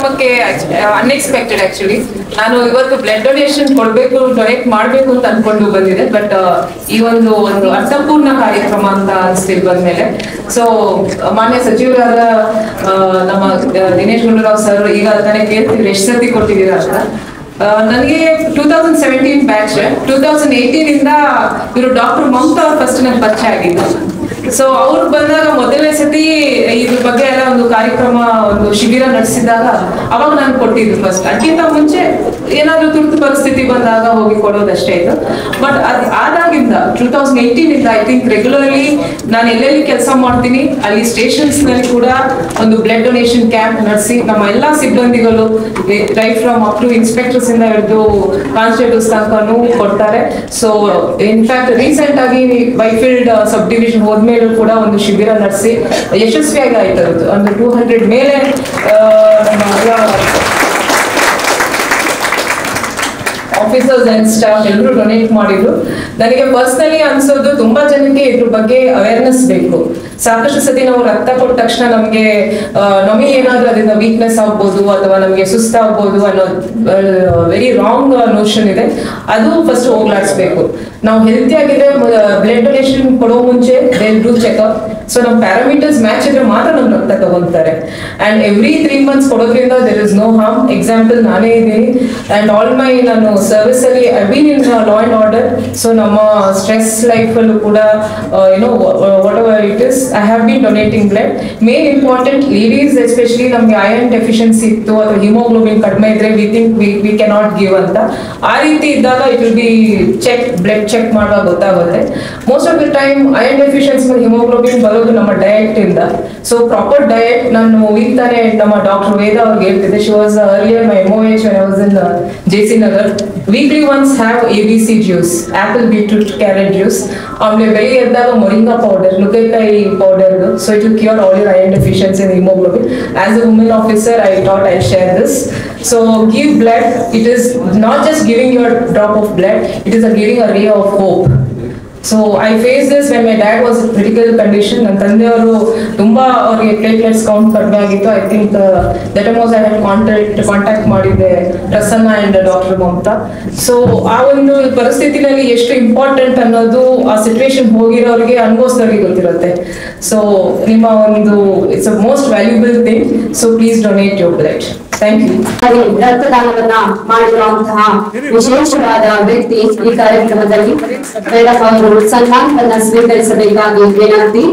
ಕಾರ್ಯಕ್ರಮಕ್ಕೆ unexpected actually. ನಾನು ಇವತ್ತು ಬ್ಲಡ್ ಡೊನೇಷನ್ ಕೊಡಬೇಕು, ಡೊನೇಟ್ ಮಾಡಬೇಕು ಅಂತ ಅನ್ಕೊಂಡು ಬಂದಿದೆ. ಬಟ್ ಈ ಒಂದು ಅರ್ಥಪೂರ್ಣ ಕಾರ್ಯಕ್ರಮ ಅಂತ ಅನಿಸ್ತಿಲ್ ಬಂದ್ಮೇಲೆ. ಸೊ ಮಾನ್ಯ ಸಚಿವರಾದ ನಮ್ಮ ದಿನೇಶ್ ಗುಂಡೂರಾವ್ ಸರ್ ಈಗ ತಾನೇ ಕೇಳ್ತಿದ್ರು ಎಷ್ಟು ಸರ್ತಿ ಕೊಟ್ಟಿದ್ದೀರಾ ಅಂತ. ನನಗೆ 2017 ಬ್ಯಾಚ್, 2018 ಇಂದ ಇವರು ಡಾಕ್ಟರ್ ಮಮತಾ ಅವ್ರು ಫಸ್ಟ್ ನನಗೆ ಪರಿಚಯ ಆಗಿದ್ದು. ಸೊ ಅವ್ರು ಬಂದಾಗ ಮೊದಲನೇ ಸತಿ ಇದ್ರ ಬಗ್ಗೆ ಎಲ್ಲ ಒಂದು ಕಾರ್ಯಕ್ರಮ, ಒಂದು ಶಿಬಿರ ನಡೆಸಿದಾಗ ಅವಾಗ ನಾನು ಕೊಟ್ಟಿದ್ದು ಫಸ್ಟ್. ಅದಕ್ಕಿಂತ ಮುಂಚೆ ಏನಾದ್ರು ತುರ್ತು ಪರಿಸ್ಥಿತಿ ಬಂದಾಗ ಹೋಗಿ ಕೊಡೋದಷ್ಟೇ ಇದು. ಬಟ್ ಆದಾಗಿಂದ 2018 ಇಂದ ಐ ಥಿಂಕ್ ರೆಗ್ಯುಲರ್ಲಿ ನಾನು ಎಲ್ಲೆಲ್ಲಿ ಕೆಲಸ ಮಾಡ್ತೀನಿ ಅಲ್ಲಿ ಸ್ಟೇಷನ್ಸ್ ನಲ್ಲಿ ಕೂಡ ಒಂದು ಬ್ಲಡ್ ಡೊನೇಷನ್ ಕ್ಯಾಂಪ್ ನಡೆಸಿ ನಮ್ಮ ಎಲ್ಲಾ ಸಿಬ್ಬಂದಿಗಳು right from up to inspectors ಇಂದ ಹಿಡಿದು ಕಾನ್ಸ್ಟೇಬಲ್ಸ್ ತನಕನೂ ಕೊಡ್ತಾರೆ. ಸೊ ಇನ್ಫ್ಯಾಕ್ಟ್ ರೀಸೆಂಟ್ ಆಗಿ ವೈಫೀಲ್ಡ್ ಸಬ್ ಡಿವಿಷನ್ ಹೋದ್ಮೇಲೆ ಕೂಡ ಒಂದು ಶಿಬಿರ ನಡೆಸಿ ಯಶಸ್ವಿಯಾಗಿ ಆಯ್ತು. ಒಂದು 200 ಮೇಲೆ ಆಫೀಸರ್ಸ್ ಅಂಡ್ ಸ್ಟಾಫ್ ಎಲ್ಲರೂ ಡೊನೇಟ್ ಮಾಡಿದ್ರು. ನನಗೆ ಪರ್ಸನಲಿ ಅನ್ಸೋದು ತುಂಬಾ ಜನಕ್ಕೆ ಇದ್ರ ಬಗ್ಗೆ ಅವೇರ್ನೆಸ್ ಬೇಕು. ಸಾಕಷ್ಟು ಸತಿ ನಾವು ರಕ್ತ ಕೊಟ್ಟ ತಕ್ಷಣ ನಮಗೆ ಏನಾದ್ರೂ ಅದರಿಂದ ವೀಕ್ನೆಸ್ ಆಗ್ಬೋದು ಅಥವಾ ನಮಗೆ ಸುಸ್ತಾಗ್ಬೋದು ಅನ್ನೋ ವೆರಿ ರಾಂಗ್ ನೋಷನ್ ಇದೆ. ಅದು ಫಸ್ಟ್ ಹೋಗ್ಲಾಡಿಸ್ಬೇಕು. ನಾವು ಹೆಲ್ತಿ ಆಗಿದ್ರೆ ಬ್ಲಡ್ ಡೊನೇಷನ್ ಕೊಡೋ ಮುಂಚೆ ದೇ ಡೂ ಚೆಕ್ಅಪ್. ಸೊ ನಮ್ಮ ಪ್ಯಾರಾಮೀಟರ್ಸ್ ಮ್ಯಾಚ್ ಇದ್ರೆ ಮಾತ್ರ ನಮ್ಮ ರಕ್ತ ತಗೊಂತಾರೆ. ಅಂಡ್ ಎವ್ರಿ 3 months ಕೊಡೋದ್ರಿಂದ there is no harm. Example ನಾನೇ ಇದ್ದೀನಿ ಅಂಡ್ ಆಲ್ ಮೈ ನಾನು ಸರ್ವಿಸ್ ಅಲ್ಲಿ I been in law and order. So ನಮ್ಮ ಸ್ಟ್ರೆಸ್ ಲೈಫ್ ಅಲ್ಲೂ ಕೂಡ whatever it is I have been donating blood. Main important ladies especially ನಮ್ಗೆ iron deficiency ಇತ್ತು ಅಥವಾ ಹಿಮೋಗ್ಲೋಬಿನ್ ಕಡಿಮೆ ಇದ್ರೆ we think V cannot give ಅಂತ. ಆ ರೀತಿ ಇದ್ದಾಗ it will be check, blood check ಮಾಡುವಾಗ ಗೊತ್ತಾಗುತ್ತೆ. Most of the time iron deficiency ಮತ್ತು ಹಿಮೋಗ್ಲೋಬಿನ್ ಬರೋದು ನಮ್ಮ ಡಯಟ್ ಇಂದ. ಸೊ ಪ್ರಾಪರ್ ಡಯಟ್ ನಾನು ಈಗ ತಾನೇ ನಮ್ಮ ಡಾಕ್ಟರ್ ವೇದ ಅವ್ರಿಗೆ ಹೇಳ್ತಿದ್ದೆ. She was earlier my MOH when I was in JC Nagar. Weekly once have ABC juice, apple, beetroot, carrot juice. ಆಮೇಲೆ ಬೆಳಿಗ್ಗೆ ಎದ್ದಾಗ ಮೊರಿಂಗಾ ಪೌಡರ್, ನುಗ್ಗೆಕಾಯಿ powder. So it will cure all your iron deficiency in hemoglobin. As a women officer, I thought I'll share this. So give blood. It is not just giving your drop of blood. It is giving a ray of hope. So I faced this when my dad was in critical condition. ನನ್ನ ತಂದೆಯವರು ತುಂಬಾ ಅವರಿಗೆ platelets count ಕಡಿಮೆ ಆಗಿತ್ತು. I think that was I had contact ಮಾಡಿದ್ದೆ Prasanna and doctor Mamata. So ಆ ಒಂದು ಪರಿಸ್ಥಿತಿನಲ್ಲಿ ಎಷ್ಟು ಇಂಪಾರ್ಟೆಂಟ್ ಅನ್ನೋದು ಆ ಸಿಚುವೇಶನ್ ಹೋಗಿರೋರಿಗೆ ಅನುಭವಿಸೋರಿಗೆ ಗೊತ್ತಿರುತ್ತೆ. ಸೊ ನಿಮ್ಮ ಒಂದು it's a most valuable thing. So please donate your blood. Thank you. ರಕ್ತದಾನವನ್ನ ಮಾಡಿರುವಂತಹ ವಿಶೇಷವಾದ ವ್ಯಕ್ತಿ ಈ ಕಾರ್ಯಕ್ರಮದಲ್ಲಿ ಮೇಡಮ್ ಅವರು ಸನ್ಮಾನವನ್ನ ಸ್ವೀಕರಿಸಬೇಕಾಗಿ ವಿನಂತಿ.